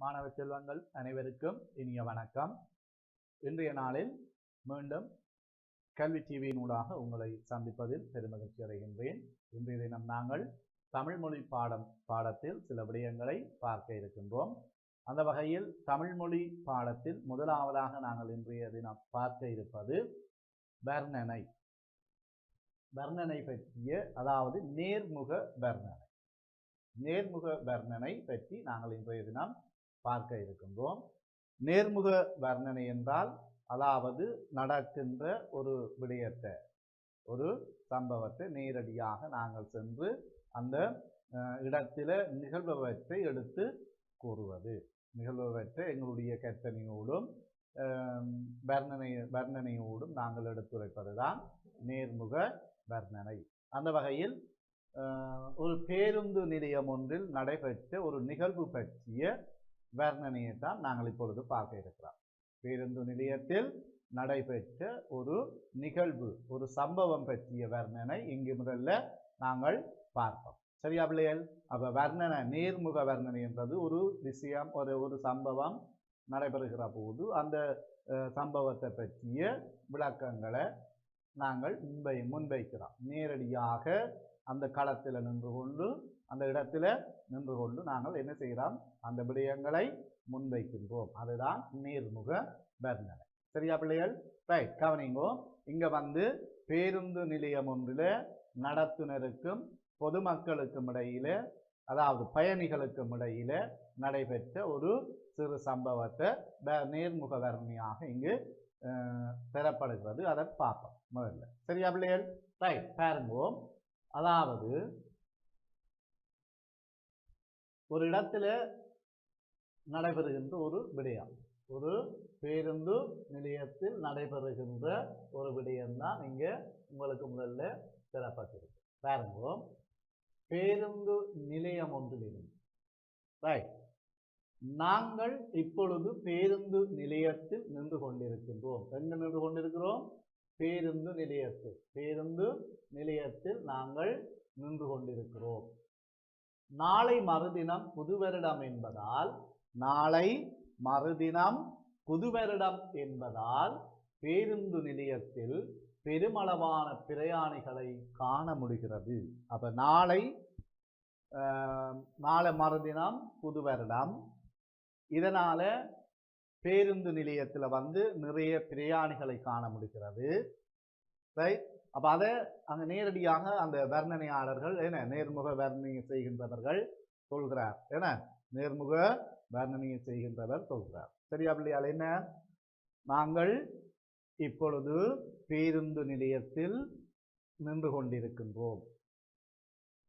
மாணவ செல்வங்கள் அனைவருக்கும் இனிய வணக்கம். இன்றைய நாளில் மீண்டும் கல்வி டிவியினூடாக உங்களை சந்திப்பதில் பெருமகிழ்ச்சி அடைகின்றேன். இன்றைய தினம் நாங்கள் தமிழ் மொழி பாடத்தில் சில விடயங்களை பார்க்க இருக்கின்றோம். அந்த வகையில் தமிழ் மொழி பாடத்தில் முதலாவதாக நாங்கள் இன்றைய தினம் பார்க்க இருப்பது வர்ணனை. வர்ணனை பற்றிய, அதாவது நேர்முக வர்ணனை. நேர்முக வர்ணனை பற்றி நாங்கள் இன்றைய தினம் பார்க்க இருக்கின்றோம். நேர்முக வர்ணனை என்றால், அதாவது நடக்கின்ற ஒரு விடயத்தை, ஒரு சம்பவத்தை நேரடியாக நாங்கள் சென்று அந்த இடத்தில நிகழ்பவற்றை எடுத்து கூறுவது. நிகழ்பவற்றை எங்களுடைய கற்பனையோடும் வர்ணனையோடும் நாங்கள் எடுத்துரைப்பதுதான் நேர்முக வர்ணனை. அந்த வகையில் ஒரு பேருந்து நிலையம் ஒன்றில் நடைபெற்ற ஒரு நிகழ்வு பற்றிய வர்ணனையை தான் நாங்கள் இப்பொழுது பார்க்க இருக்கிறோம். பேருந்து நிலையத்தில் நடைபெற்ற ஒரு நிகழ்வு, ஒரு சம்பவம் பற்றிய வர்ணனை இங்கு முதல்ல நாங்கள் பார்ப்போம். சரியா பிள்ளைகள்? அப்ப வர்ணனை, நேர்முக வர்ணனை என்பது ஒரு விஷயம், ஒரு சம்பவம் நடைபெறுகிற போது அந்த சம்பவத்தை பற்றிய விளக்கங்களை நாங்கள் முன்வைக்கிறோம். நேரடியாக அந்த களத்தில் நின்று கொண்டு, அந்த இடத்துல நின்று கொண்டு நாங்கள் என்ன செய்கிறோம்? அந்த விடயங்களை முன்வைக்கின்றோம். அதுதான் நேர்முக வர்ணனை. சரியா பிள்ளைகள்? ரைட், கவனிங்கோ. இங்க பேருந்து நிலையம் ஒன்றில் நடத்துனருக்கும் பொதுமக்களுக்கும் இடையில, அதாவது பயணிகளுக்கும் இடையில நடைபெற்ற ஒரு சிறு சம்பவத்தை நேர்முக வர்ணனையாக இங்கு பெறப்படுகிறது. அதை பார்ப்போம் முதல்ல. சரியா பிள்ளைகள்? ரைட், பாருங்கோ. அதாவது ஒரு இடத்துல நடைபெறுகின்ற ஒரு விடயம், ஒரு பேருந்து நிலையத்தில் நடைபெறுகின்ற ஒரு விடயம்தான் இங்க உங்களுக்கு முதல்ல பெறப்பட்டிருக்கு. பாருங்க, பேருந்து நிலையம் ஒன்றிலிருந்து. ரைட், நாங்கள் இப்பொழுது பேருந்து நிலையத்தில் நின்று கொண்டிருக்கின்றோம். எங்க நின்று கொண்டிருக்கிறோம்? பேருந்து நிலையத்தில். பேருந்து நிலையத்தில் நாங்கள் நின்று கொண்டிருக்கிறோம். நாளை மறுதினம் புதுவருடம் என்பதால், நாளை மறுதினம் புதுவருடம் என்பதால் பேருந்து நிலையத்தில் பெருமளவான பிரயாணிகளை காண முடிகிறது. அப்ப நாளை மறுதினம் புதுவருடம், இதனால பேருந்து நிலையத்தில் நிறைய பிரயாணிகளை காண முடிகிறது. ரைட், அப்ப அதை அங்க நேரடியாக அந்த வர்ணனையாளர்கள் நேர்முக வர்ணனை செய்கின்றவர்கள் சொல்கிறார். நேர்முக வர்ணனை செய்கின்றவர் சொல்கிறார். சரியா பிள்ளையால்? என்ன, நாங்கள் இப்பொழுது பேருந்து நிலையத்தில் நின்று கொண்டிருக்கின்றோம்.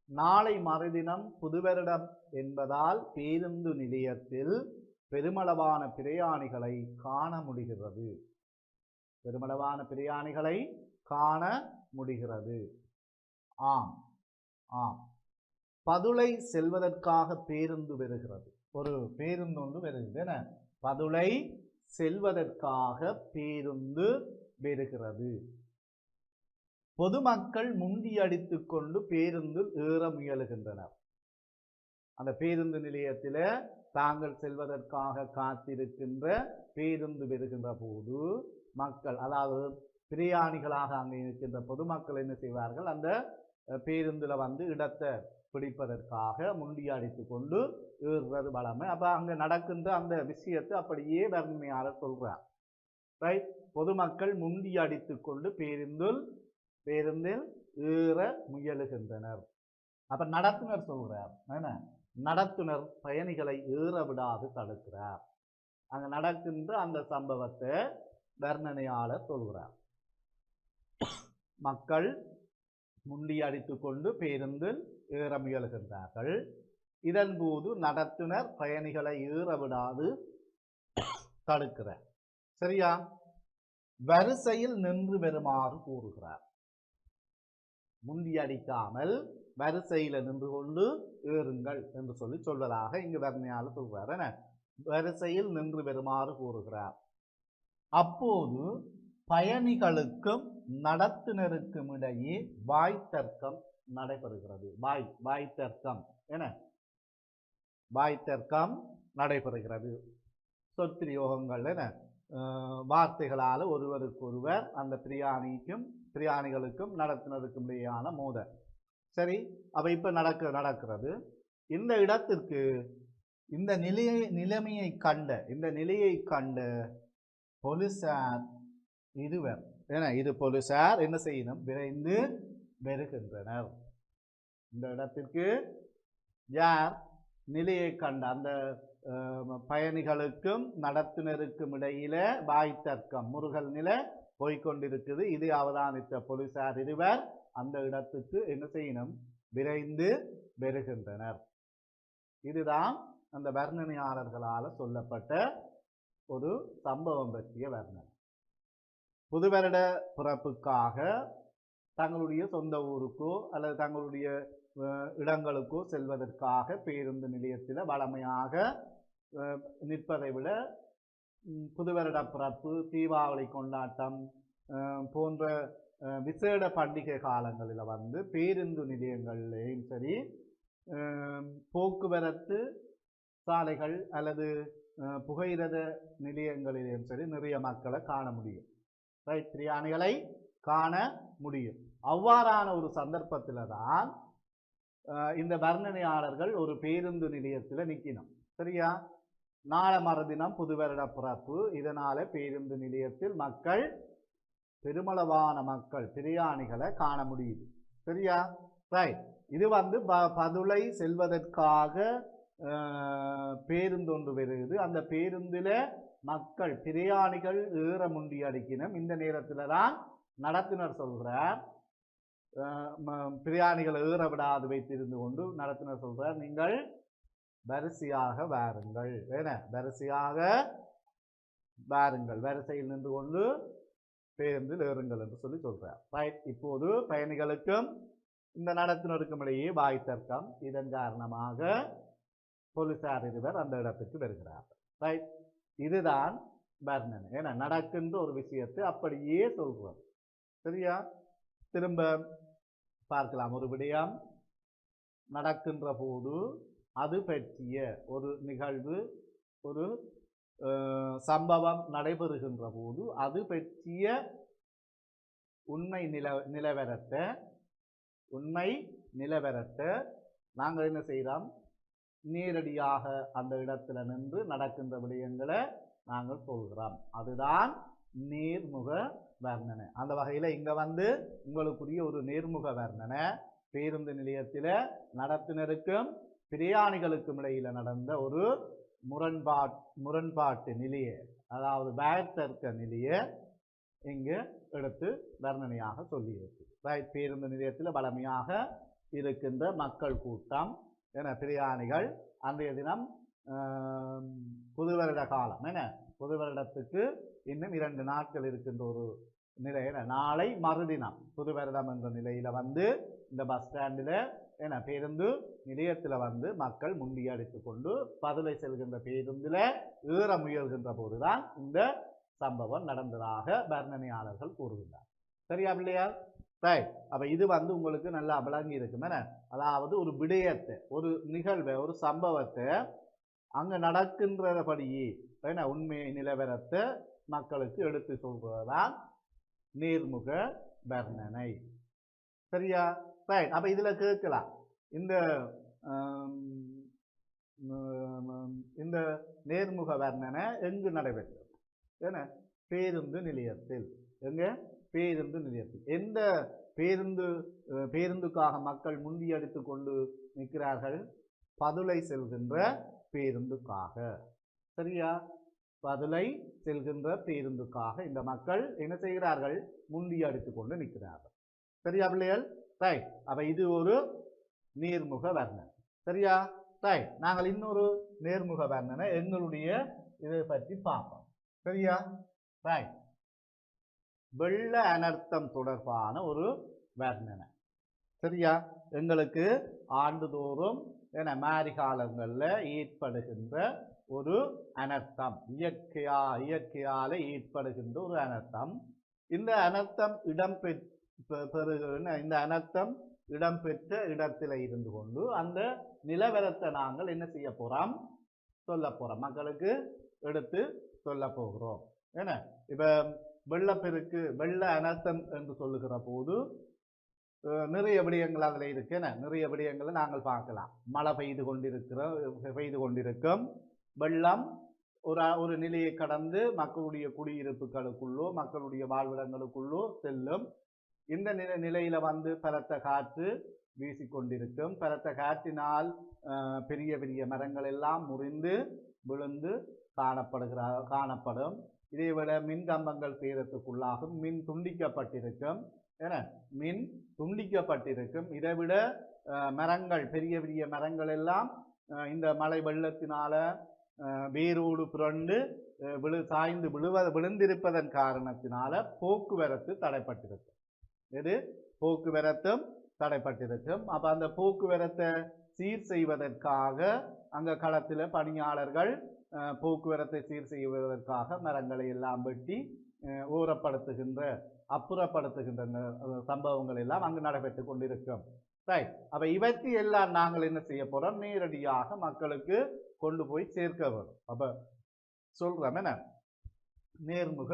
நாளை மறுதினம் புதுவருடம் என்பதால் பேருந்து நிலையத்தில் பெருமளவான பிரயாணிகளை காண முடிகிறது. பெருமளவான பிரயாணிகளை காண முடிகிறது. ஆம், ஆம். பதுளை செல்வதற்காக பேருந்து வருகிறது. ஒரு பேருந்து ஒன்று வருகிறது. பதுளை செல்வதற்காக பேருந்து வருகிறது. பொதுமக்கள் முண்டி அடித்துக் கொண்டு பேருந்தில் ஏற முயலுகின்றனர். அந்த பேருந்து நிலையத்தில் தாங்கள் செல்வதற்காக காத்திருக்கின்ற பேருந்து வருகின்ற போது மக்கள், அதாவது பிரயாணிகளாக அங்கே இருக்கின்ற பொதுமக்கள் என்ன செய்வார்கள்? அந்த பேருந்துல இடத்தை பிடிப்பதற்காக முண்டி அடித்து கொண்டு ஏறுறது வளமை. அப்ப அங்க நடக்கின்ற அந்த விஷயத்தை அப்படியே வர்ணனையாளர் சொல்றார். ரைட், பொதுமக்கள் முண்டி அடித்து கொண்டு பேருந்தில் ஏற முயலுகின்றனர். அப்ப நடத்துனர் சொல்றார், நடத்துனர் பயணிகளை ஏற விடாது தடுக்கிறார். அங்க நடக்கின்ற அந்த சம்பவத்தை வர்ணனையாளர் சொல்கிறார். மக்கள் முண்டி அடித்துக் கொண்டு பேருந்தில் ஏற முயலுகின்றார்கள். இதன் போது நடத்துனர் பயணிகளை ஏற விடாது தடுக்கிறார். சரியா? வரிசையில் நின்று வருமாறு கூறுகிறார். முண்டி அடிக்காமல் வரிசையில நின்று கொண்டு ஏறுங்கள் என்று சொல்வதாக இங்கு வர்ணனையாளர் சொல்கிறார். வரிசையில் நின்று வருமாறு கூறுகிறார். அப்போது பயணிகளுக்கும் நடத்துனருக்கும் இடையே வாய்த்தர்க்கம் நடைபெறுகிறது. வாய்த்தர்க்கம் வாய்த்தர்க்கம் நடைபெறுகிறது. சொற்பிரயோகங்கள் என வார்த்தைகளால் ஒருவருக்கொருவர் அந்த பிரியாணிகளுக்கும் நடத்தினருக்கும் இடையான மோதல். சரி, அப்ப இப்ப நடக்கிறது. இந்த இடத்திற்கு இந்த நிலைமையை கண்ட போலீசார் இருவர் இது போலீசார் என்ன செய்யணும், விரைந்து வருகின்றனர். இந்த இடத்திற்கு யார், நிலையை கண்ட அந்த பயணிகளுக்கும் நடத்துனருக்கும் இடையில வாய்த்தர்க்கம் முருகல் நிலை போய்கொண்டிருக்குது. இது அவதானித்த போலீசார் இருவர் அந்த இடத்துக்கு என்ன செய்யணும், விரைந்து வருகின்றனர். இதுதான் அந்த வர்ணனையாளர்களால் சொல்லப்பட்ட ஒரு சம்பவம் பற்றிய வர்ணனை. புது வருட பிறப்புக்காக தங்களுடைய சொந்த ஊருக்கோ அல்லது தங்களுடைய இடங்களுக்கோ செல்வதற்காக பேருந்து நிலையத்தில் வழமையாக நிற்பதை விட புது வருட பிறப்பு, தீபாவளி கொண்டாட்டம் போன்ற விசேட பண்டிகை காலங்களில் பேருந்து நிலையங்கள்லேயும் சரி, போக்குவரத்து சாலைகள் அல்லது புகையிரத நிலையங்களிலும் சரி நிறைய மக்களை காண முடியும். பிரியாணிகளை காண முடியும். அவ்வாறான ஒரு சந்தர்ப்பத்தில் தான் இந்த வர்ணனையாளர்கள் ஒரு பேருந்து நிலையத்தில் நிற்கணும். சரியா, நாளை மறுதினம் புது வருட பிறப்பு, இதனால பேருந்து நிலையத்தில் பெருமளவான மக்கள் பிரியாணிகளை காண முடியுது. சரியா, ரைட். இது பதுளை செல்வதற்காக பேருந்து ஒன்று வருகிறது. அந்த பேருந்தில் மக்கள் பிரியாணிகள் ஏற முண்டி அடிக்கணும். இந்த நேரத்தில் தான் நடத்துனர் சொல்றார், பிரியாணிகளை ஏற விடாது வைத்திருந்து கொண்டு நடத்துனர் சொல்றார், நீங்கள் வரிசையாக வாருங்கள், வரிசையாக வாருங்கள், வரிசையில் நின்று கொண்டு பேருந்தில் ஏறுங்கள் என்று சொல்றார். ரைட். இப்போது பயணிகளுக்கும் இந்த நடத்துனருக்கும் இடையே வாய் தர்க்கம். இதன் காரணமாக போலீசார் இருவர் அந்த இடத்துக்கு வருகிறார். ரைட். இதுதான் வர்ணனை. நடக்கின்ற ஒரு விஷயத்தை அப்படியே சொல்றது. சரியா, திரும்ப பார்க்கலாம். ஒரு விடயம் நடக்கின்ற போது அது பற்றிய ஒரு நிகழ்வு, ஒரு சம்பவம் நடைபெறுகின்ற போது அது பற்றிய உண்மை நிலவரத்தை நாங்கள் என்ன செய்கிறோம், நேரடியாக அந்த இடத்துல நின்று நடக்கின்ற விடயங்களை நாங்கள் சொல்கிறோம். அதுதான் நேர்முக வர்ணனை. அந்த வகையில் இங்க உங்களுக்குரிய ஒரு நேர்முக வர்ணனை பேருந்து நிலையத்தில் நடத்துனருக்கும் பிரியாணிகளுக்கும் இடையில நடந்த ஒரு முரண்பாட்டு நிலையை, அதாவது வாய்த்தர்க்க நிலையை இங்கு எடுத்து வர்ணனையாக சொல்லியிருக்கு. பேருந்து நிலையத்தில் வளமையாக இருக்கின்ற மக்கள் கூட்டம், பிரியாணிகள் அன்றைய தினம் புது வருட காலம், புது வருடத்துக்கு இன்னும் 2 நாட்கள் இருக்கின்ற ஒரு நிலை. நாளை மறுதினம் புது வருடம் என்ற நிலையில இந்த பஸ் ஸ்டாண்டில் பேருந்து நிலையத்தில் மக்கள் முண்டி அடித்து கொண்டு பதுளை செல்கின்ற பேருந்தில் ஏற முயல்கின்ற போதுதான் இந்த சம்பவம் நடந்ததாக வர்ணனையாளர்கள் கூறுகின்றார். சரியா பிள்ளையா? ரைட். அப்ப இது உங்களுக்கு நல்லா விளங்கி இருக்கும். அதாவது ஒரு விடயத்தை, ஒரு நிகழ்வை, ஒரு சம்பவத்தை அங்க நடக்கின்றபடியே உண்மை நிலவரத்தை மக்களுக்கு எடுத்து சொல்வதுதான் நேர்முக வர்ணனை. சரியா? ரைட். அப்ப இதுல கேட்கலாம், இந்த நேர்முக வர்ணனை எங்கு நடைபெற்றது? பேருந்து நிலையத்தில். எங்க? பேருந்து நிலையத்தில். எந்த பேருந்துக்காக மக்கள் முந்தி அடித்து கொண்டு நிற்கிறார்கள்? பதுளை செல்கின்ற பேருந்துக்காக. சரியா? பதுளை செல்கின்ற பேருந்துக்காக இந்த மக்கள் என்ன செய்கிறார்கள்? முந்தி அடித்து கொண்டு நிற்கிறார்கள். சரியா பிள்ளைகள்? ரைட். அப்ப இது ஒரு நேர்முக வர்ணனை. சரியா? ரைட். நாங்கள் இன்னொரு நேர்முக வர்ணனை எங்களுடைய இதை பற்றி பார்ப்போம். சரியா? ரைட். வெள்ள அனர்த்தம் தொடர்பான ஒரு வர்ணனை. சரியா? எங்களுக்கு ஆண்டுதோறும் மாரி காலங்களில் ஏற்படுகின்ற ஒரு அனர்த்தம், இயற்கையால ஏற்படுகின்ற ஒரு அனர்த்தம். இந்த அனர்த்தம் இடம்பெற்ற இடத்துல இருந்து கொண்டு அந்த நிலவரத்தை நாங்கள் என்ன செய்ய போறோம்? சொல்ல போகிறோம், மக்களுக்கு எடுத்து சொல்ல போகிறோம். என்ன இப்போ வெள்ளப்பெருக்கு வெள்ள அனர்த்தம் என்று சொல்லுகிற போது நிறைய விடயங்கள் அதில் இருக்குன்னு நிறைய விடயங்களை நாங்கள் பார்க்கலாம். மழை பெய்து கொண்டிருக்கும் வெள்ளம் ஒரு நிலையை கடந்து மக்களுடைய குடியிருப்புகளுக்குள்ளோ மக்களுடைய வாழ்விடங்களுக்குள்ளோ செல்லும். இந்த நிலையில வந்து பலத்த காற்று வீசிக்கொண்டிருக்கும். பலத்த காற்றினால் பெரிய பெரிய மரங்கள் எல்லாம் முறிந்து விழுந்து காணப்படும். இதை விட மின் கம்பங்கள் சேதத்துக்குள்ளாகும். மின் துண்டிக்கப்பட்டிருக்கும். மின் துண்டிக்கப்பட்டிருக்கும். இதைவிட மரங்கள் பெரிய பெரிய மரங்கள் எல்லாம் இந்த மழை வெள்ளத்தினால வேரோடு புரண்டு சாய்ந்து விழுந்திருப்பதன் காரணத்தினால போக்குவரத்து தடைப்பட்டிருக்கும். இது போக்குவரத்தும் தடைப்பட்டிருக்கும். அப்ப அந்த போக்குவரத்தை சீர் செய்வதற்காக அங்க களத்தில் பணியாளர்கள் போக்குவரத்தை சீர் செய்வதற்காக மரங்களை எல்லாம் வெட்டி அப்புறப்படுத்துகின்ற சம்பவங்கள் எல்லாம் அங்கு நடைபெற்று கொண்டிருக்கும். ரைட். அப்ப இவற்றை எல்லாம் நாங்கள் என்ன செய்ய போறோம், நேரடியாக மக்களுக்கு கொண்டு போய் சேர்க்க வரும். அப்ப சொல்றோம் என்ன, நேர்முக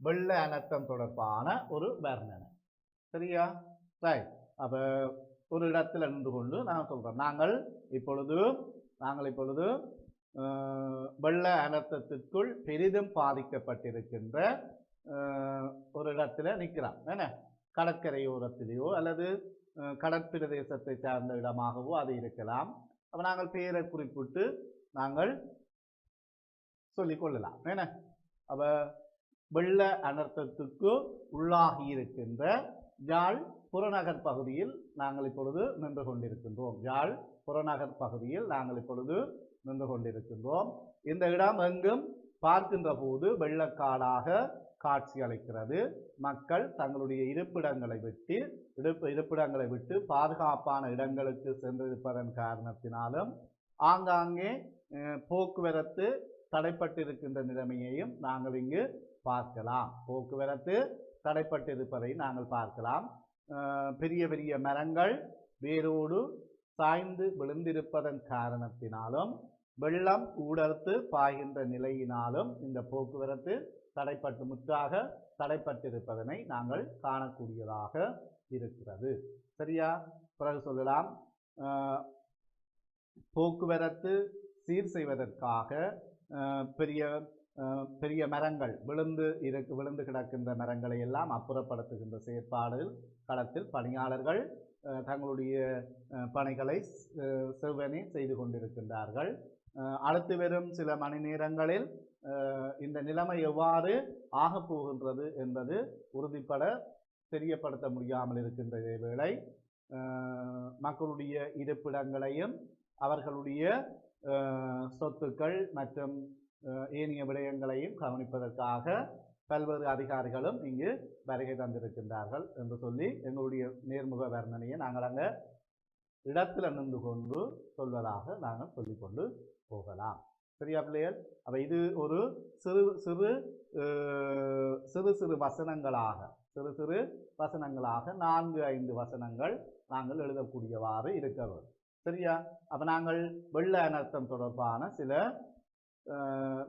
வெள்ள அனர்த்தம் தொடர்பான ஒரு வர்ணனை. சரியா? ரைட். அப்ப ஒரு இடத்துல நின்று கொண்டு நான் சொல்றேன், நாங்கள் இப்பொழுது வெள்ள அனர்த்தத்திற்குள் பெரிதும் பாதிக்கப்பட்டிருக்கின்ற ஒரு இடத்துல நிற்கிறோம். என்ன, கடற்கரையோரத்திலேயோ அல்லது கடற்பிரதேசத்தை சார்ந்த இடமாகவோ அது இருக்கலாம். அப்ப நாங்கள் பெயரை குறிப்பிட்டு நாங்கள் சொல்லிக் கொள்ளலாம். என்ன, அப்ப வெள்ள அனர்த்தத்துக்கு உள்ளாகி இருக்கின்ற யாழ் புறநகர் பகுதியில் நாங்கள் இப்பொழுது நின்று கொண்டிருக்கின்றோம். யாழ் புறநகர் பகுதியில் நாங்கள் இப்பொழுது நின்று கொண்டிருக்கின்றோம். இந்த இடம் எங்கும் பார்க்கின்ற போது வெள்ளக்காடாக காட்சி அளிக்கிறது. மக்கள் தங்களுடைய இருப்பிடங்களை விட்டு பாதுகாப்பான இடங்களுக்கு சென்றிருப்பதன் காரணத்தினாலும் ஆங்காங்கே போக்குவரத்து தடைப்பட்டிருக்கின்ற நிலைமையையும் நாங்கள் இங்கு பார்க்கலாம். போக்குவரத்து தடைப்பட்டிருப்பதை நாங்கள் பார்க்கலாம். பெரிய பெரிய மரங்கள் வேரோடு சாய்ந்து விழுந்திருப்பதன் காரணத்தினாலும் வெள்ளம் ஊடறுத்து பாய்கின்ற நிலையினாலும் இந்த போக்குவரத்து முற்றாக தடைப்பட்டிருப்பதனை நாங்கள் காணக்கூடியதாக இருக்கிறது. சரியா? பிறகு சொல்லலாம், போக்குவரத்து சீர் செய்வதற்காக பெரிய பெரிய மரங்கள் விழுந்து கிடக்கின்ற மரங்களை எல்லாம் அப்புறப்படுத்துகின்ற செயற்பாடுகள் களத்தில் பணியாளர்கள் தங்களுடைய பணிகளை செவ்வனே செய்து கொண்டிருக்கின்றார்கள். அடுத்து வரும் சில மணி நேரங்களில் இந்த நிலைமை எவ்வாறு ஆகப் போகின்றது என்பது உறுதிப்பட தெரியப்படுத்த முடியாமல் இருக்கின்ற வேளை மக்களுடைய இருப்பிடங்களையும் அவர்களுடைய சொத்துக்கள் மற்றும் ஏனைய விடயங்களையும் கவனிப்பதற்காக பல்வேறு அதிகாரிகளும் இங்கு வருகை தந்திருக்கின்றார்கள் என்று சொல்லி எங்களுடைய நேர்முக வர்ணனையை நாங்கள் அங்கே இடத்துல நின்று கொண்டு சொல்வதாக நாங்கள் சொல்லிக்கொண்டு போகலாம். சரியா பிள்ளைகள்? அப்ப இது ஒரு சிறு சிறு சிறு சிறு வசனங்களாக 4-5 வசனங்கள் நாங்கள் எழுதக்கூடியவாறு இருக்க வேண்டும். சரியா? அப்ப நாங்கள் வெள்ள அனர்த்தம் தொடர்பான சில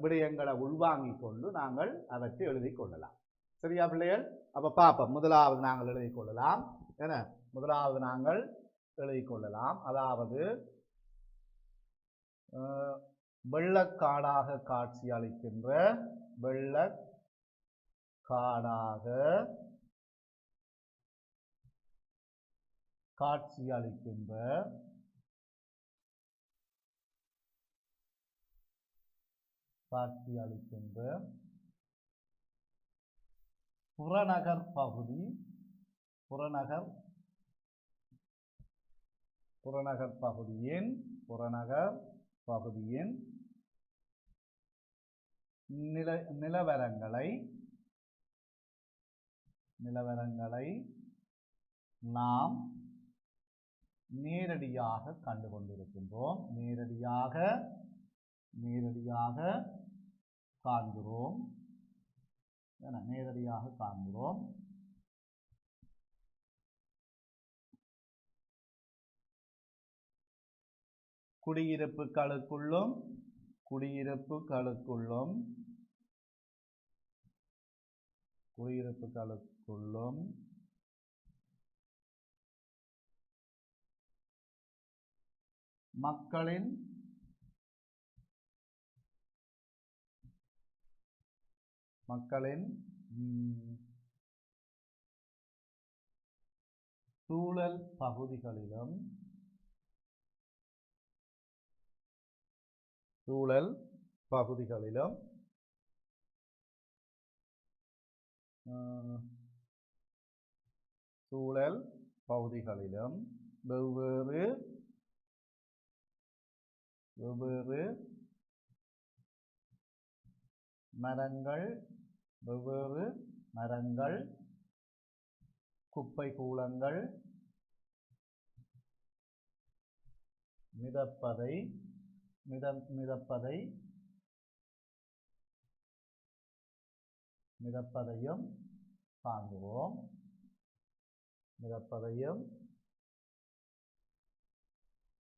விடயங்களை உள்வாங்கி கொண்டு நாங்கள் அவற்றை எழுதி கொள்ளலாம். சரியா பிள்ளைகள்? அப்ப பாப்போம். முதலாவது நாங்கள் எழுதி கொள்ளலாம். முதலாவது நாங்கள் எழுதி கொள்ளலாம். அதாவது வெள்ளக்காடாக காட்சி அளிக்கின்ற புறநகர் பகுதியின் நிலவரங்களை நாம் நேரடியாக கண்டு கொண்டிருக்கின்றோம். நேரடியாக காண்கிறோம். குடியிருப்புகளுக்குள்ளும் குடியிருப்புகளுக்குள்ளும் மக்களின் சூழல் பகுதிகளிலும் வெவ்வேறு மரங்கள் குப்பை கூளங்கள் மிதப்பதையும்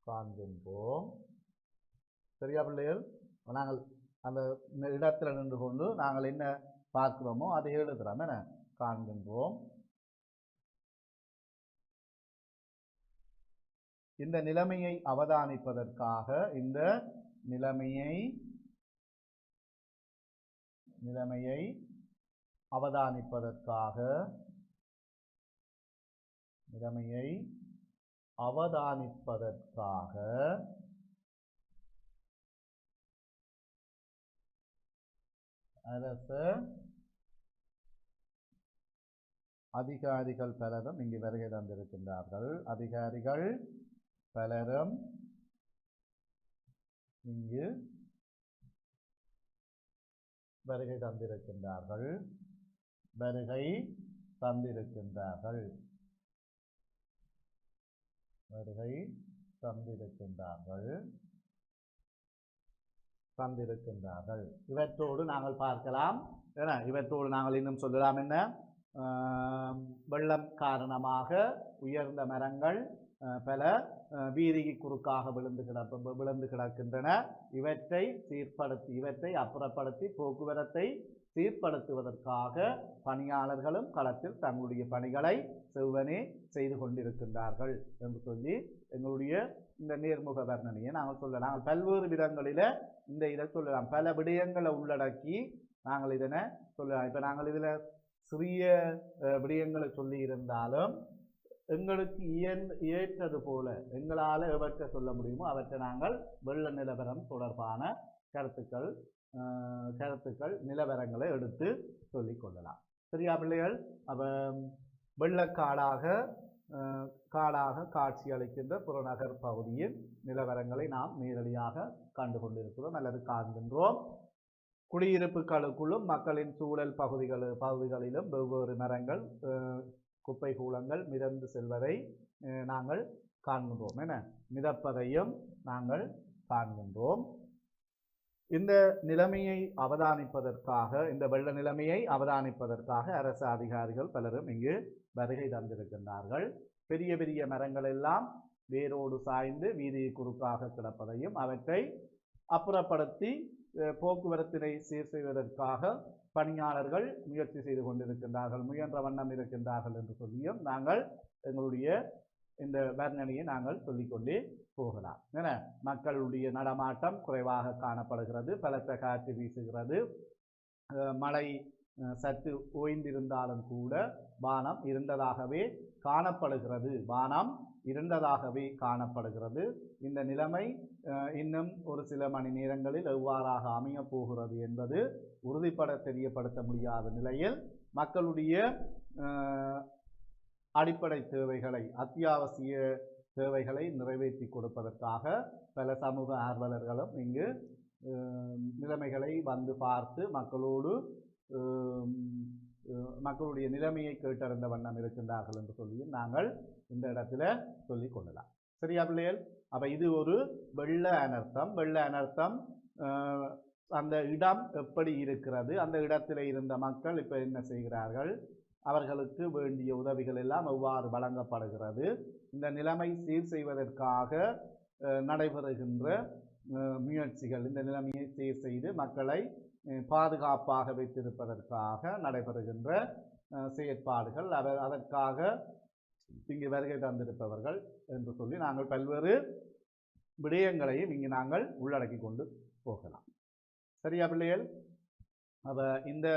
காண்கின்றோம். சரியா பிள்ளைகள்? நாங்கள் அந்த இடத்துல நின்று கொண்டு நாங்கள் என்ன பார்க்கிறோமோ அதை எழுதுறோம். என்ன காண்கின்றோம். இந்த நிலைமையை அவதானிப்பதற்காக அரச அதிகாரிகள் பலரும் இங்கு வருகை தந்திருக்கின்றார்கள். அதிகாரிகள் பலரும் இங்கு வருகை தந்திருக்கின்றார்கள். இவற்றோடு நாங்கள் பார்க்கலாம். இவற்றோடு நாங்கள் இன்னும் சொல்லலாம். என்ன? வெள்ளம் காரணமாக உயர்ந்த மரங்கள் பல வீதிக்கு குறுக்காக விழுந்து கிடக்கின்றன. இவற்றை அப்புறப்படுத்தி போக்குவரத்தை சீர்படுத்துவதற்காக பணியாளர்களும் களத்தில் தங்களுடைய பணிகளை செவ்வனே செய்து கொண்டிருக்கின்றார்கள் என்று சொல்லி எங்களுடைய இந்த நேர்முக வர்ணனையை நாங்கள் சொல்லலாம். நாங்கள் பல்வேறு விதங்களில் இதை சொல்லலாம். பல விடயங்களை உள்ளடக்கி நாங்கள் இதனை சொல்லலாம். இப்போ நாங்கள் இதில் சிறிய விடயங்களை சொல்லி இருந்தாலும் எங்களுக்கு ஏற்றது போல எங்களால் எவற்றை சொல்ல முடியுமோ அவற்றை நாங்கள் வெள்ள நிலவரம் தொடர்பான கருத்துக்கள் நிலவரங்களை எடுத்து சொல்லிக் கொள்ளலாம். சரியா பிள்ளைகள்? அப்போ வெள்ளக்காடாக காட்சி அளிக்கின்ற புறநகர் பகுதியின் நிலவரங்களை நாம் நேரடியாக கண்டு கொண்டிருக்கிறோம் அல்லது காண்கின்றோம். குடியிருப்புகளுக்குள்ளும் மக்களின் சூழல் பகுதிகளிலும் வெவ்வேறு மரங்கள் குப்பை கூளங்கள் மிதந்து செல்வதை நாங்கள் காண்கின்றோம். மிதப்பதையும் நாங்கள் காண்கின்றோம். இந்த நிலைமையை அவதானிப்பதற்காக, இந்த வெள்ள நிலைமையை அவதானிப்பதற்காக அரசு அதிகாரிகள் பலரும் இங்கு வருகை தந்திருக்கின்றார்கள். பெரிய பெரிய மரங்கள் எல்லாம் வேரோடு சாய்ந்து வீதியை குறுக்காக கிடப்பதையும் அவற்றை அப்புறப்படுத்தி போக்குவரத்தினை சீர் செய்வதற்காக பணியாளர்கள் முயற்சி செய்து கொண்டிருக்கின்றார்கள், முயன்ற வண்ணம் இருக்கின்றார்கள் என்று சொல்லியும் நாங்கள் எங்களுடைய இந்த வர்ணனையை நாங்கள் சொல்லிக்கொண்டே போகலாம். மக்களுடைய நடமாட்டம் குறைவாக காணப்படுகிறது. பலத்த காற்று வீசுகிறது. மழை சற்று ஓய்ந்திருந்தாலும் கூட வானம் இருண்டதாகவே காணப்படுகிறது. இந்த நிலைமை இன்னும் ஒரு சில மணி நேரங்களில் எவ்வாறாக அமையப் போகிறது என்பது உறுதிப்பட தெரியப்படுத்த முடியாத நிலையில் மக்களுடைய அடிப்படை தேவைகளை, அத்தியாவசிய தேவைகளை நிறைவேற்றி கொடுப்பதற்காக பல சமூக ஆர்வலர்களும் இங்கு நிலைமைகளை வந்து பார்த்து மக்களுடைய நிலைமையை கேட்டறிந்த வண்ணம் இருக்கின்றார்கள் என்று சொல்லியும் நாங்கள் இந்த இடத்துல சொல்லிக் கொள்ளலாம். சரியா பிள்ளைகள்? அப்ப இது ஒரு வெள்ள அனர்த்தம். அந்த இடம் எப்படி இருக்கிறது, அந்த இடத்துல இருந்த மக்கள் இப்ப என்ன செய்கிறார்கள், அவர்களுக்கு வேண்டிய உதவிகள் எல்லாம் எவ்வாறு வழங்கப்படுகிறது, இந்த நிலைமை சீர் செய்வதற்காக நடைபெறுகின்ற முயற்சிகள் இந்த நிலைமையை சீர் செய்து மக்களை பாதுகாப்பாக வைத்திருப்பதற்காக நடைபெறுகின்ற செயற்பாடுகள் அதற்காக இங்கு வருகை தந்திருப்பவர்கள் என்று சொல்லி நாங்கள் பல்வேறு விடயங்களையும் இங்கு நாங்கள் உள்ளடக்கி கொண்டு போகலாம். சரியா பிள்ளைகள்? அப்போ இந்த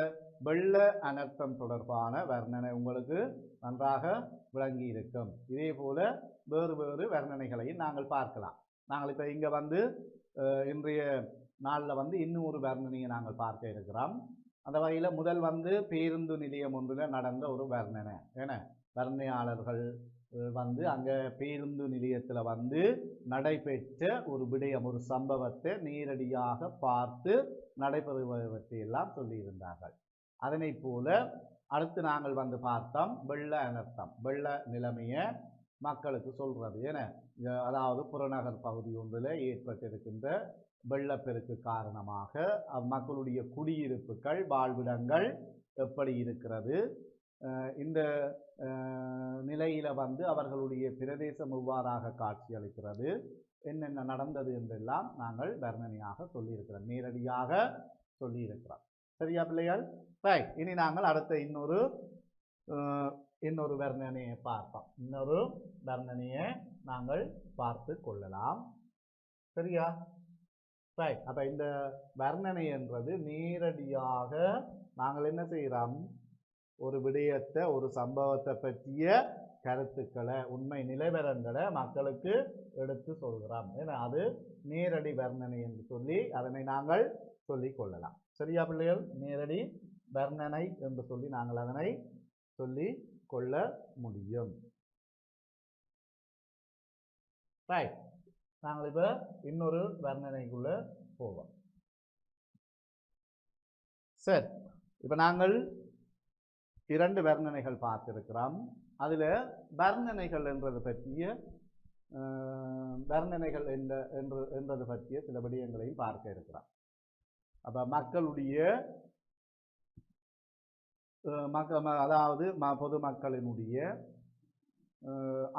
வெள்ள அனர்த்தம் தொடர்பான வர்ணனை உங்களுக்கு நன்றாக விளங்கி இருக்கும். இதே போல வேறு வேறு வர்ணனைகளையும் நாங்கள் பார்க்கலாம். நாங்கள் இப்போ இங்கே வந்து இன்றைய நாளில் வந்து இன்னும் ஒரு வர்ணனையை நாங்கள் பார்க்க இருக்கிறோம். அந்த வகையில் முதல் வந்து பேருந்து நிலையம் ஒன்றில் நடந்த ஒரு வர்ணனை. ஏன்னா வர்ணையாளர்கள் வந்து அங்கே பேருந்து நிலையத்தில் வந்து நடைபெற்ற ஒரு விடயம், ஒரு சம்பவத்தை நேரடியாக பார்த்து நடைபெறுவதையெல்லாம் சொல்லியிருந்தார்கள். அதனை போல அடுத்து நாங்கள் வந்து பார்த்தோம் வெள்ள அனர்த்தம், வெள்ள நிலைமையை மக்களுக்கு சொல்றது. ஏன்னா அதாவது புறநகர் பகுதி ஒன்றில் ஏற்பட்டிருக்கின்ற வெள்ளப்பெருக்கு காரணமாக மக்களுடைய குடியிருப்புகள் வாழ்விடங்கள் எப்படி இருக்கிறது, இந்த நிலையில வந்து அவர்களுடைய பிரதேசம் எவ்வாறாக காட்சியளிக்கிறது, என்னென்ன நடந்தது என்றெல்லாம் நாங்கள் வர்ணனையாக சொல்லியிருக்கிறோம், நேரடியாக சொல்லியிருக்கிறோம். சரியா பிள்ளைகள்? ரைட். இனி நாங்கள் அடுத்த இன்னொரு வர்ணனையை பார்ப்போம். இன்னொரு வர்ணனையை நாங்கள் பார்த்து கொள்ளலாம். சரியா? ரைட். அப்ப இந்த வர்ணனை என்றது நேரடியாக நாங்கள் என்ன செய்கிறோம், ஒரு விடயத்தை ஒரு சம்பவத்தை பற்றிய கருத்துக்களை உண்மை நிலைவரங்களை மக்களுக்கு எடுத்து சொல்கிறோம். ஏன்னா அது நேரடி வர்ணனை என்று சொல்லி அதனை நாங்கள் சொல்லிக் கொள்ளலாம். சரியா பிள்ளைகள்? நேரடி வர்ணனை என்று சொல்லி நாங்கள் அதனை சொல்லி கொள்ள முடியும். ரைட். நாங்கள் இப்ப இன்னொரு வர்ணனைக்குள்ள போவோம். சரி, இப்ப நாங்கள் 2 வர்ணனைகள் பார்த்திருக்கிறோம். அதுல வர்ணனைகள் என்றது பற்றிய வர்ணனைகள் என்றது பற்றிய சில விடயங்களையும் பார்க்க இருக்கிறோம். அப்ப மக்களுடைய அதாவது பொதுமக்களினுடைய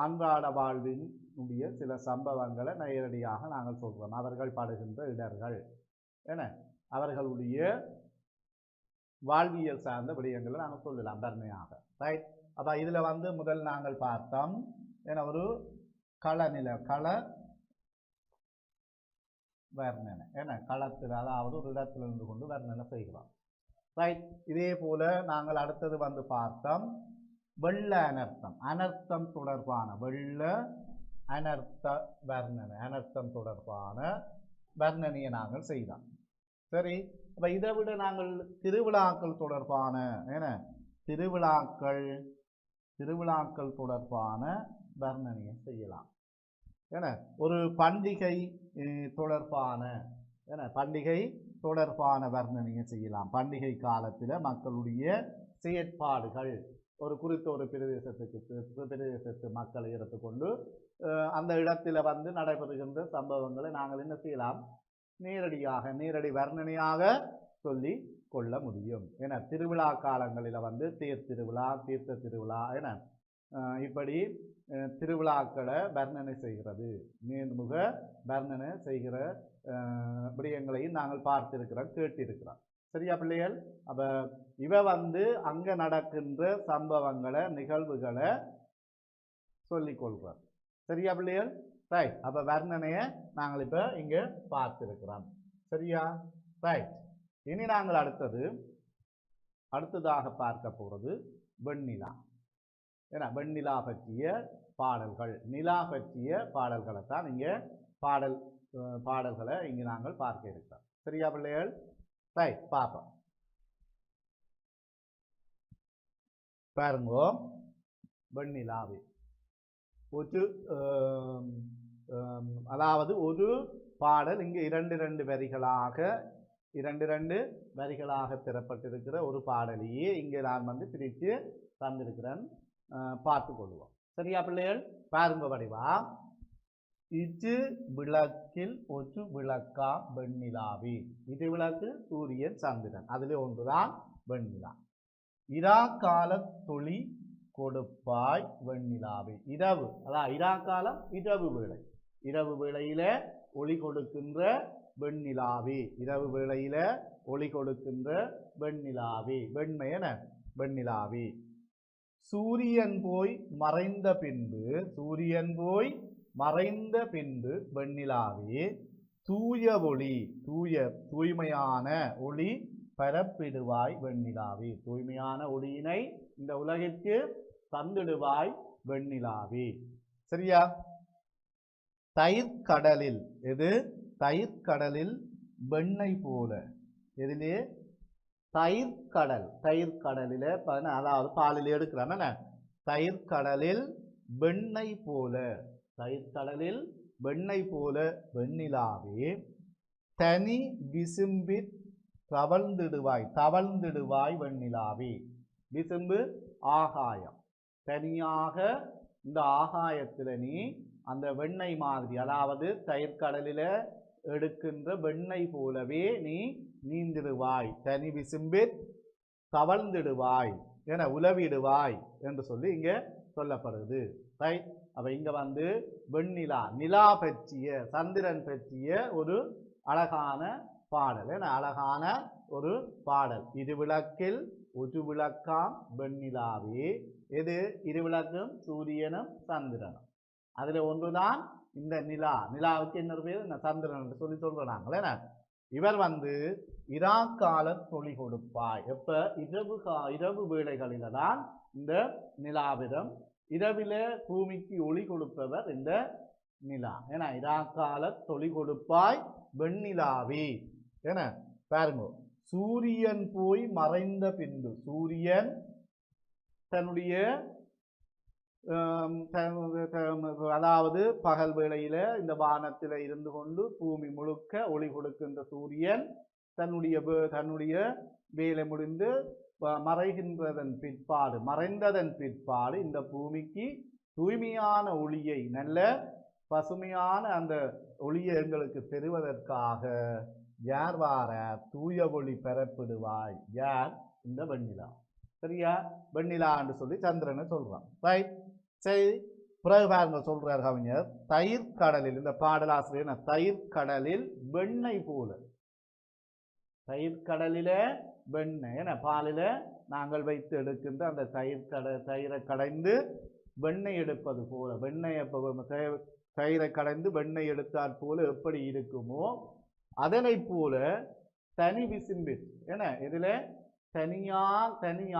அன்றாட வாழ்வினுடைய சில சம்பவங்களை நேரடியாக நாங்கள் சொல்கிறோம். அவர்கள் படுகின்ற இடர்கள் என அவர்களுடைய வாழ்வியல் சார்ந்த விடயங்களை நாங்கள் சொல்லலாம் வர்ணையாக. ரைட். அப்போ இதில் வந்து முதல் நாங்கள் பார்த்தோம் ஏன்னா ஒரு கள வர்ணனை. ஏன்னா களத்தில் அதாவது ஒரு இடத்துல இருந்து கொண்டு வர்ணனை செய்கிறோம். ரைட். இதே போல நாங்கள் அடுத்தது வந்து பார்த்தோம் வெள்ள அனர்த்தம், அனர்த்தம் தொடர்பான வெள்ள அனர்த்த வர்ணனை, அனர்த்தம் தொடர்பான வர்ணனையை நாங்கள் செய்தோம். சரி, அப்ப இதை விட நாங்கள் திருவிழாக்கள் தொடர்பான திருவிழாக்கள் தொடர்பான வர்ணனையை செய்யலாம். ஏன்னா ஒரு பண்டிகை தொடர்பான வர்ணனையை செய்யலாம். பண்டிகை காலத்தில் மக்களுடைய செயற்பாடுகள் ஒரு குறித்த ஒரு பிரதேசத்து மக்களை எடுத்துக்கொண்டு அந்த இடத்துல வந்து நடைபெறுகின்ற சம்பவங்களை நாங்கள் என்ன செய்யலாம், நேரடி வர்ணனையாக சொல்லி கொள்ள முடியும். ஏன்னா திருவிழா காலங்களில் வந்து தேர் திருவிழா, தீர்த்த திருவிழா என இப்படி திருவிழாக்களை வர்ணனை செய்கிறது, நேர்முக வர்ணனை செய்கிற விடயங்களையும் நாங்கள் பார்த்திருக்கிறோம், கேட்டிருக்கிறோம். சரியா பிள்ளைகள்? அப்ப இவ வந்து அங்க நடக்கின்ற சம்பவங்களை நிகழ்வுகளை சொல்லிக் கொள்கிறோம். சரியா பிள்ளைகள்? ரைட். அப்ப வர்ணனையை நாங்கள் இப்ப இங்க பார்த்திருக்கிறோம். சரியா? ரைட். இனி நாங்கள் அடுத்ததாக பார்க்க போறது வெண்ணிலா. ஏன்னா வெண்ணிலா பற்றிய பாடல்கள், நிலா பற்றிய பாடல்களை தான் இங்க பாடல்களை இங்கு நாங்கள் பார்க்க இருக்கிறோம். சரியா பிள்ளைகள்? ரைட். பார்ப்போம். பாருங்க, வெண்ணிலாவே அதாவது ஒரு பாடல் இங்கு இரண்டு வரிகளாக பெறப்பட்டிருக்கிற ஒரு பாடலையே இங்கே நான் வந்து பிரித்து தந்திருக்கிறேன், பார்த்து கொள்வோம். சரியா பிள்ளைகள்? பாருங்க வடிவா. இது விளக்கில் ஒரு விளக்கா வெண்ணிலாவே. இது விளக்கு சூரியன் சந்திரன், அதில் ஒன்றுதான் வெண்ணிலா. இரா கால தொழி கொடுப்பாய் வெண்ணிலாவே. இரவு, அதான் இரா காலம் இரவு வேளை, இரவு வேளையில ஒளி கொடுக்கின்ற வெண்ணிலாவே, இரவு வேளையில ஒளி கொடுக்கின்ற வெண்ணிலாவே, வெண்மை என வெண்ணிலாவே. சூரியன் போய் மறைந்த பின்பு, சூரியன் போய் மறைந்த பின்பு வெண்ணிலாவே தூய ஒளி, தூய்மையான ஒளி பரப்பிடுவாய் வெண்ணிலாவே, தூய்மையான ஒளியினை இந்த உலகிற்கு தந்திடுவாய் வெண்ணிலாவே. சரியா? தயிர்கடலில், எது? தயிர்கடலில் வெண்ணெய் போல, எதிலே? தயிர்கடல், தயிர்கடலில அதாவது பாலில் எடுக்கிறான். தயிர்கடலில் வெண்ணெய் போல, தயிர்கடலில் வெண்ணெய் போல வெண்ணிலாவே தனி விசும்பி தவழ்ந்திடுவாய், தவழ்ந்திடுவாய் வெண்ணிலாவே. விசும்பு ஆகாயம், தனியாக இந்த ஆகாயத்தில் நீ அந்த வெண்ணெய் மாதிரி, அதாவது தயிர்கடலில எடுக்கின்ற வெண்ணெய் போலவே நீ நீந்திடுவாய், தனி விசும்பி தவழ்ந்திடுவாய் என உலவிடுவாய் என்று சொல்லி இங்க சொல்லப்படுது. ரைட்? அப்ப இங்க வெண்ணிலா, நிலா பற்றிய, சந்திரன் பற்றிய ஒரு அழகான பாடல், என அழகான ஒரு பாடல். இரு விளக்கில் ஒரு விளக்காம் வெண்ணிலாவே, எது இரு விளக்கும்? சூரியனும் சந்திரனும். அதுல ஒன்றுதான் இந்த நிலா. நிலாவுக்கு என்ன பேர்? சந்திரன் என்று சொல்லி சொல்றாங்க. இவர் இராக்கால தொழி கொடுப்பாய். எப்ப? இரவு வேளைகளில தான் இந்த நிலாவிடம், இரவில பூமிக்கு ஒளி கொடுப்பவர் இந்த நிலா. ஏன்னா இராக்கால தொழி கொடுப்பாய் வெண்ணிலாவே என பாருங்க. சூரியன் போய் மறைந்த பின்பு, சூரியன் தன்னுடைய அதாவது பகல் வேளையில இந்த வானத்தில இருந்து கொண்டு பூமி முழுக்க ஒளி கொடுக்கின்ற சூரியன் தன்னுடைய வேலை முடிந்து மறைகின்றதன் பிற்பாடு, மறைந்ததன் பிற்பாடு இந்த பூமிக்கு தூய்மையான ஒளியை, நல்ல பசுமையான அந்த ஒளியை எங்களுக்கு பெறுவதற்காக யார் வார? தூய ஒளி பெறப்பிடுவாய். யார்? இந்த வெண்ணிலா. சரியா? வெண்ணிலா என்று சொல்லி சந்திரனை சொல்றான். ரைட்? சரி, பிறகு பாருங்க சொல்றார் கவிஞர், தயிர்கடலில், இந்த பாடலாசிரியர் தயிர்கடலில் வெண்ணெய் போல, தயிர்கடலில வெண்ணெய், என பாலில நாங்கள் வைத்து எடுக்கின்ற அந்த தயிரை கடைந்து வெண்ணெய் எடுப்பது போல, வெண்ணெயை தயிரை கடைந்து வெண்ணெய் எடுத்தாற் போல எப்படி இருக்குமோ அதனை போல தனி விசும்பி, என இதுல தனி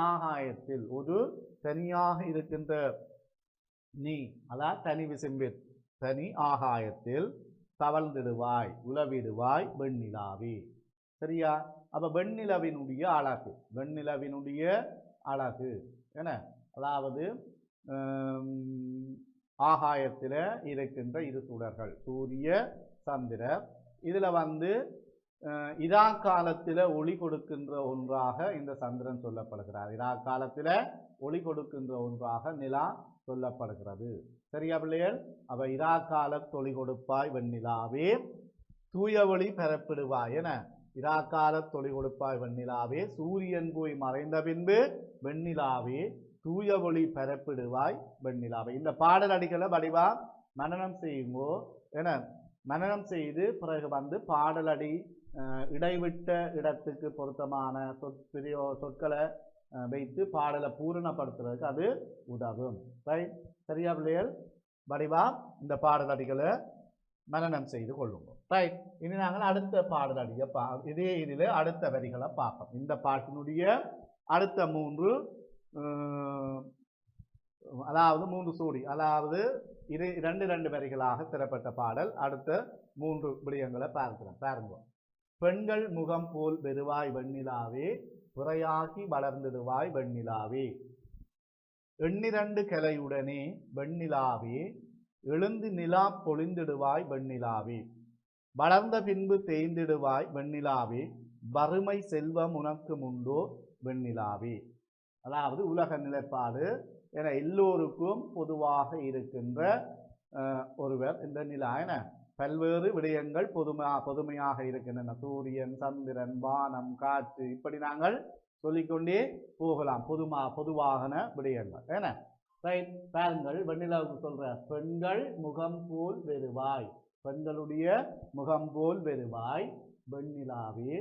ஆகாயத்தில், ஒரு தனியாக இருக்கின்ற நீ, அதான் தனி விசும்பி, தனி ஆகாயத்தில் தவழ்ந்திடுவாய், உலவிடுவாய் வெண்ணிலாவே. சரியா? அப்ப வெண்ணிலவினுடைய அழகு, வெண்ணிலவினுடைய அழகு என, அதாவது ஆகாயத்தில் இருக்கின்ற இரு சுடர்கள், சூரிய சந்திரர், இதுல இரா காலத்தில் ஒளி கொடுக்கின்ற ஒன்றாக இந்த சந்திரன் சொல்லப்படுகிறார். இரா காலத்தில் ஒளி கொடுக்கின்ற ஒன்றாக நிலா சொல்லப்படுகிறது. சரியா பிள்ளைகள்? அவ இரா கால ஒளி கொடுப்பாய் வெண்ணிலாவே தூய ஒளி பெறப்பிடுவாய் என, இரா கால ஒளி கொடுப்பாய் வெண்ணிலாவே சூரியன் போய் மறைந்த பின்பு வெண்ணிலாவே தூய ஒளி பெறப்பிடுவாய் வெண்ணிலாவே. இந்த பாடல் அடிக்கல வடிவா மனனம் செய்யுங்கோ என, மனனம் செய்து பிறகு பாடலடி இடைவிட்ட இடத்துக்கு பொருத்தமான சொற்களை வைத்து பாடலை பூரணப்படுத்துறதுக்கு அது உதவும். ரைட்? சரியா பிள்ளைகள்? வடிவா இந்த பாடலடிகளை மனனம் செய்து கொள்ளுங்க. ரைட்? இனி நாங்கள் அடுத்த பாடலடியை இதே இதில் அடுத்த வரிகளை பார்ப்போம். இந்த பாட்டினுடைய அடுத்த மூன்று, அதாவது மூன்று சூடி, அதாவது இரண்டு வரிகளாக திறப்பட்ட பாடல். அடுத்த மூன்று விடயங்களை பார்க்கிறோம். பாருங்க. பெண்கள் முகம் போல் பெறுவாய் வெண்ணிலாவே புறையாகி வளர்ந்திடுவாய் வெண்ணிலாவே, எண்ணிரண்டு கிளையுடனே வெண்ணிலாவே எழுந்து நிலா பொழிந்திடுவாய் வெண்ணிலாவே, வளர்ந்த பின்பு தேய்ந்திடுவாய் வெண்ணிலாவே வறுமை செல்வம் உனக்கு உண்டோ வெண்ணிலாவே. அதாவது உலக நிலைப்பாடு என எல்லோருக்கும் பொதுவாக இருக்கின்ற ஒருவர் இந்த நிலா. என பல்வேறு விடயங்கள் பொதுமையாக இருக்கின்றன. சூரியன், சந்திரன், வானம், காற்று, இப்படி நாங்கள் சொல்லிக்கொண்டே போகலாம். பொதுவாகன விடயங்கள். என ரைட்? பாருங்கள், வெண்ணிலாவுக்கு சொல்ற பெண்கள் முகம் போல் பெறுவாய். பெண்களுடைய முகம் போல் வருவாய் வெண்ணிலாவே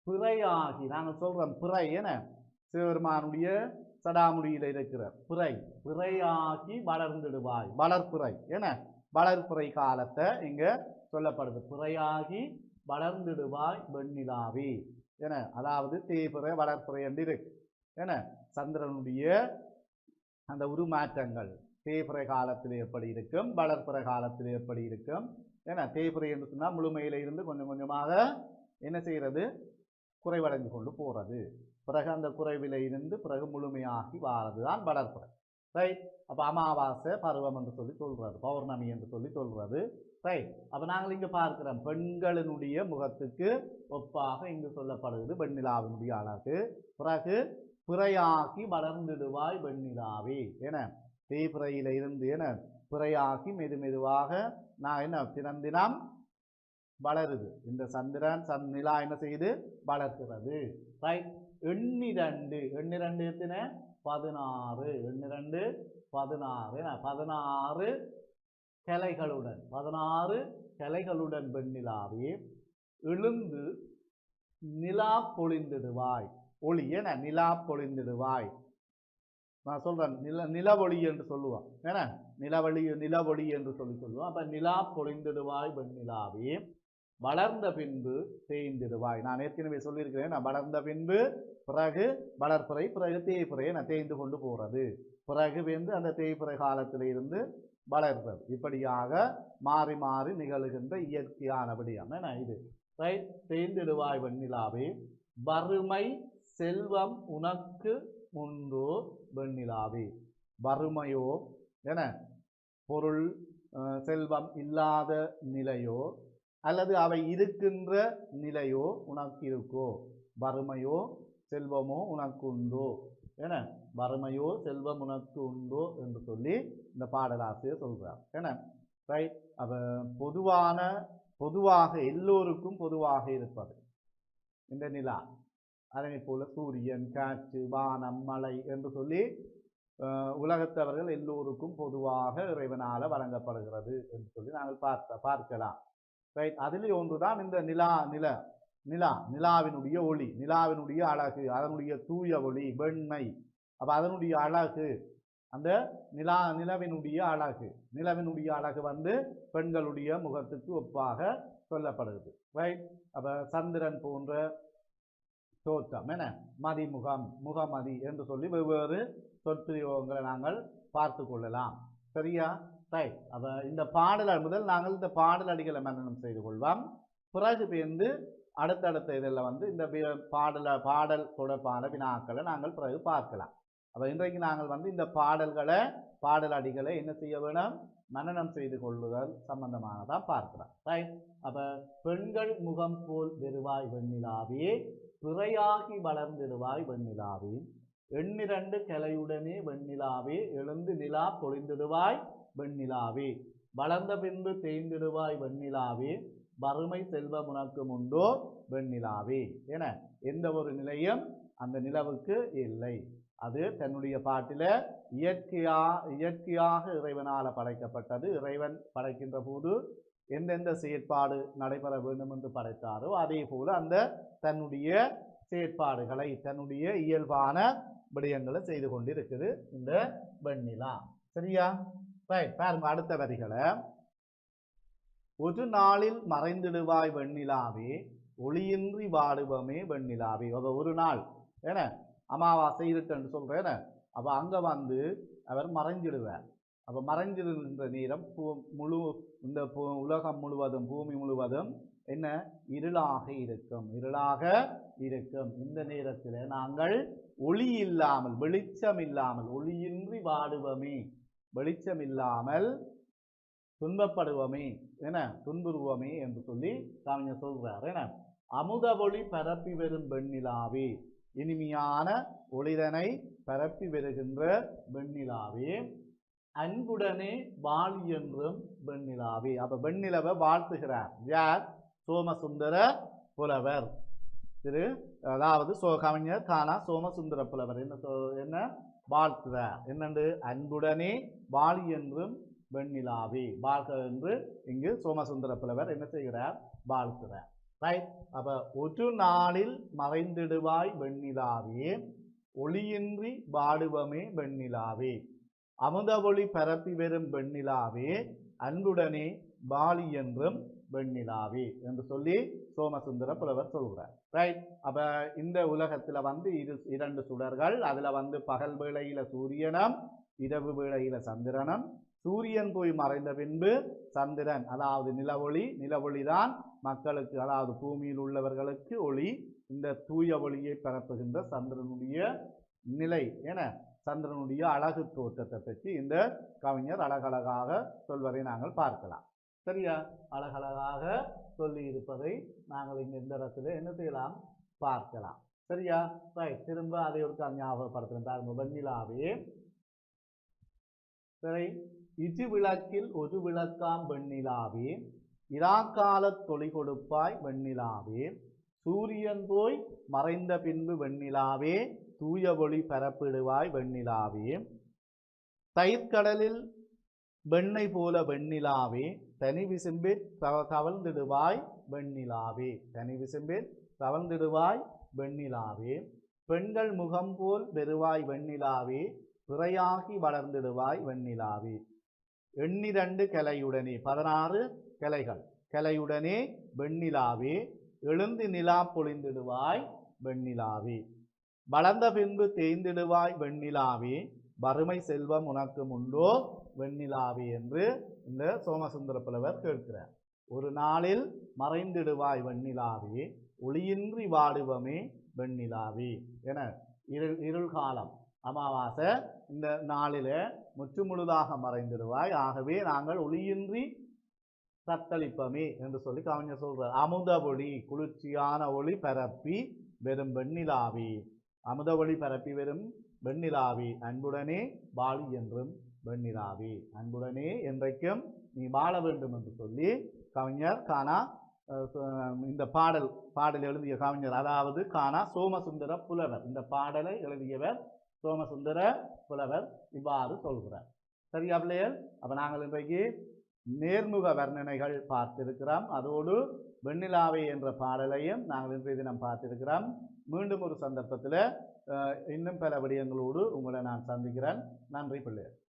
பிறையாகி நாங்கள் சொல்றோம் பிறை என சிவபெருமானுடைய சடாமுடியில இருக்கிற பிறையாகி வளர்ந்துடுவாய் வளர்பிறை என வளர்பிறை காலத்தை இங்க சொல்லப்படுது பிறையாகி வளர்ந்துடுவாய் வெண்ணிலாவே என அதாவது தேய்பிறை வளர்பிறை என்று இருக்கு என சந்திரனுடைய அந்த உருமாற்றங்கள் தேய்பிறை காலத்தில் எப்படி இருக்கும் வளர்பிறை காலத்தில் எப்படி இருக்கும் ஏன்னா தேய்பிறை என்று சொன்னால் முழுமையில இருந்து கொஞ்சம் கொஞ்சமாக என்ன செய்யறது குறைவடைந்து கொண்டு போறது பிறகு அந்த குறைவில இருந்து பிறகு முழுமையாகி வாரது தான் வளர்பிறை ரைட் அப்போ அமாவாசை பருவம் என்று சொல்லி சொல்றது பௌர்ணமி என்று சொல்லி சொல்றது ரைட் அப்போ நாங்கள் இங்கே பார்க்கிறோம் பெண்களினுடைய முகத்துக்கு ஒப்பாக இங்கு சொல்லப்படுகிறது வெண்ணிலாவினுடைய அழகு பிறகு பிறையாகி வளர்ந்துடுவாய் வெண்ணிலாவே என தேய்பிறையில இருந்து என பிறையாகி மெதுவாக நான் என்ன தினம் வளருது இந்த சந்திரன் நிலா என்ன செய்யுது வளர்க்கிறது ரைட் எண்ணிரண்டு எத்தனை 16 எண்ணிரண்டு 16 கிளைகளுடன் வெண்ணிலாவே எழுந்து நிலா பொழிந்திடுவாய் ஒளி என நிலா பொழிந்திடுவாய் நான் சொல்றேன் நிலவொளி என்று சொல்லுவோம் ஏன்னா நிலவொளி என்று சொல்லுவோம் அப்ப நிலா பொழிந்திடுவாய் வெண்ணிலாவே வளர்ந்த பின்பு தேய்ந்திடுவாய் நான் ஏற்கனவே சொல்லியிருக்கிறேன் நான் வளர்ந்த பின்பு பிறகு வளர்பிறை பிறகு தேய்பிறை நான் தேய்ந்து கொண்டு போறது பிறகு வந்து அந்த தேய்பிறை காலத்தில இருந்து வளர்றது இப்படியாக மாறி மாறி நிகழ்கின்ற இயற்கையான விடயம் என்ன இது ரைட் தேய்ந்திடுவாய் வெண்ணிலாவே வறுமை செல்வம் உனக்கு உண்டோ வெண்ணிலாவே வறுமையோ என பொருள் செல்வம் இல்லாத நிலையோ அல்லது அவை இருக்கின்ற நிலையோ உனக்கு இருக்கோ வறுமையோ செல்வமோ உனக்கு உண்டோ என வறுமையோ செல்வம் உனக்கு உண்டோ என்று சொல்லி இந்த பாடலாசிரியர் சொல்றார் என ரைட் அப்ப பொதுவாக எல்லோருக்கும் பொதுவாக இருப்பது இந்த நிலா அதனை போல சூரியன் காற்று வானம் மழை என்று சொல்லி உலகத்தவர்கள் எல்லோருக்கும் பொதுவாக இறைவனால வழங்கப்படுகிறது என்று சொல்லி நாங்கள் பார்க்கலாம் ரைட் அதிலே ஒன்றுதான் இந்த நிலாவினுடைய ஒளி நிலாவினுடைய அழகு அதனுடைய தூய ஒளி வெண்மை அப்ப அதனுடைய அழகு அந்த நிலவினுடைய அழகு வந்து பெண்களுடைய முகத்துக்கு ஒப்பாக சொல்லப்படுகிறது ரைட் அப்ப சந்திரன் போன்ற தோற்றம் என மதிமுகம் முகமதி என்று சொல்லி வெவ்வேறு சொற்பிரயோகங்களை நாங்கள் பார்த்து கொள்ளலாம் சரியா ரைட் அப்ப இந்த பாடல் முதல் நாங்கள் இந்த பாடல் அடிகளை மன்னனம் செய்து கொள்வோம் பிறகு பேர்ந்து அடுத்தடுத்த இதில் வந்து இந்த பாடல் தொடர்பான வினாக்களை நாங்கள் பிறகு பார்க்கலாம் அப்ப இன்றைக்கு நாங்கள் வந்து இந்த பாடல் அடிகளை என்ன செய்ய வேணும் மன்னனம் செய்து கொள்ளுதல் சம்பந்தமானதான் பார்க்கலாம் ரைட் அப்ப பெண்கள் முகம் போல் வெறுவாய் வெண்ணிலாவே பிறையாகி வளர்ந்திடுவாய் வெண்ணிலாவே எண்ணிரண்டு கிளையுடனே வெண்ணிலாவே எழுந்து நிலா பொழிந்திடுவாய் வெண்ணிலாவே வளர்ந்த பின்பு தேய்ந்திடுவாய் வெண்ணிலாவே வறுமை செல்வம் உனக்கு உண்டோ வெண்ணிலாவே என எந்த ஒரு நிலையும் அந்த நிலவுக்கு இல்லை அது தன்னுடைய பாட்டில இயற்கையாக இறைவனால படைக்கப்பட்டது இறைவன் படைக்கின்ற போது எந்தெந்த செயற்பாடு நடைபெற வேண்டும் என்று படைத்தாரோ அதே போல அந்த தன்னுடைய செயற்பாடுகளை தன்னுடைய இயல்பான விடயங்களை செய்து கொண்டிருக்குது இந்த வெண்ணிலா சரியா ரைட் பாருங்க அடுத்த வரிகளை ஒரு நாளில் மறைந்திடுவாய் வெண்ணிலாவே ஒளியின்றி வாடுவமே வெண்ணிலாவே ஒரு நாள் ஏன்னா அமாவாசை இருக்குன்னு சொல்றேன் அப்ப அங்க வந்து அவர் மறைஞ்சிடுவார் அப்ப மறைஞ்சிடுகின்ற நேரம் இந்த உலகம் முழுவதும் பூமி முழுவதும் என்ன இருளாக இருக்கும் இந்த நேரத்தில் நாங்கள் ஒளி இல்லாமல் வெளிச்சம் இல்லாமல் ஒளியின்றி வாடுவமே வெளிச்சம் இல்லாமல் துன்பப்படுவமே துன்புறுவமே என்று சொல்லி கவிஞர் சொல்றார் அமுத ஒளி பரப்பி வரும் வெண்ணிலாவே இனிமையான ஒளிதனை பரப்பி வருகின்ற வெண்ணிலாவே அன்புடனே வாழி என்றும் வெண்ணிலாவே அப்ப வெண்ணிலவை வாழ்த்துகிறார் யார் சோமசுந்தர புலவர் அதாவது கவிஞர் தானா சோமசுந்தர புலவர் என்ன வாழ்த்துறார் என்னண்டு அன்புடனே வாழி என்றும் வெண்ணிலாவே வாழ்க என்று இங்கு சோமசுந்தர புலவர் என்ன செய்கிறார்? வாழ்கிறார். ரைட். அப்ப ஒரு நாளில் மறைந்திடுவாய் வெண்ணிலாவே, ஒளியின்றி வாடுவமே வெண்ணிலாவே, அமுத ஒளி பரப்பி வரும் வெண்ணிலாவே, அன்புடனே பாலி என்றும் வெண்ணிலாவே என்று சொல்லி சோமசுந்தர புலவர் சொல்கிறார். ரைட். அப்ப இந்த உலகத்துல இரண்டு சுடர்கள், அதுல பகல் வேளையில சூரியனும் இரவு வேளையில சந்திரனும், சூரியன் போய் மறைந்த பின்பு சந்திரன், அதாவது நிலவொளிதான் மக்களுக்கு, அதாவது பூமியில் உள்ளவர்களுக்கு ஒளி. இந்த தூய ஒளியை பரப்புகின்ற சந்திரனுடைய நிலை என சந்திரனுடைய அழகு தோற்றத்தை பற்றி இந்த கவிஞர் அழகழகாக சொல்வதை நாங்கள் பார்க்கலாம். சரியா? அழகழகாக சொல்லி இருப்பதை நாங்கள் இங்க இந்த இடத்துல என்ன செய்யலாம்? பார்க்கலாம். சரியா? ரைட். திரும்ப அதை ஒரு ஞாபகப்படுத்துகிறேன். வெண்ணிலாவே, சரி, இரு விளக்கில் ஒரு விளக்காம் வெண்ணிலாவே, இராக்காலத் தொழி கொடுப்பாய் வெண்ணிலாவே, சூரியன் போய் மறைந்த பின்பு வெண்ணிலாவே, தூய ஒளி பரப்பிடுவாய் வெண்ணிலாவே, தயிர்கடலில் வெண்ணெய் போல வெண்ணிலாவே, தனி விசும்பில் தவழ்ந்திடுவாய் வெண்ணிலாவே, தனி விசும்பில் தவழ்ந்திடுவாய் வெண்ணிலாவே, பெண்கள் முகம் போல் பெறுவாய் வெண்ணிலாவே, பிறையாகி வளர்ந்திடுவாய் வெண்ணிலாவே, 82 கிளையுடனே 16 கிளைகள் கிளையுடனே வெண்ணிலாவே, எழுந்து நிலா பொழிந்திடுவாய் வெண்ணிலாவே, வளர்ந்த பின்பு தேய்ந்திடுவாய் வெண்ணிலாவே, வறுமை செல்வம் உனக்கு உண்டோ வெண்ணிலாவே என்று இந்த சோமசுந்தர புலவர் கேட்கிறார். ஒரு நாளில் மறைந்திடுவாய் வெண்ணிலாவே, ஒளியின்றி வாடுவமே வெண்ணிலாவே என இருள் காலம் அமாவாசை இந்த நாளில முற்று முழுதாக மறைந்திடுவாய், ஆகவே நாங்கள் ஒளியின்றி தத்தளிப்பமே என்று சொல்லி கவிஞர் சொல்றார். அமுத ஒளி, குளிர்ச்சியான ஒளி பரப்பி வெறும் வெண்ணிலாவே, அமுத ஒளி பரப்பி வெறும் வெண்ணிலாவே, அன்புடனே வாழி என்றும் வெண்ணிலாவே, அன்புடனே என்றைக்கும் நீ வாழ வேண்டும் என்று சொல்லி கவிஞர் காணா இந்த பாடல் எழுதிய கவிஞர், அதாவது காணா சோமசுந்தர புலவர், இந்த பாடலை எழுதியவர் சோமசுந்தர புலவர் இவ்வாறு சொல்கிறார். சரியா பிள்ளைகள்? அப்ப நாங்கள் இன்றைக்கு நேர்முக வர்ணனைகள் பார்த்திருக்கிறோம். அதோடு வெண்ணிலாவை என்ற பாடலையும் நாங்கள் இன்றைய தினம் பார்த்திருக்கிறோம். மீண்டும் ஒரு சந்தர்ப்பத்தில் இன்னும் பல விடயங்களோடு உங்களை நான் சந்திக்கிறேன். நன்றி பிள்ளைகள்.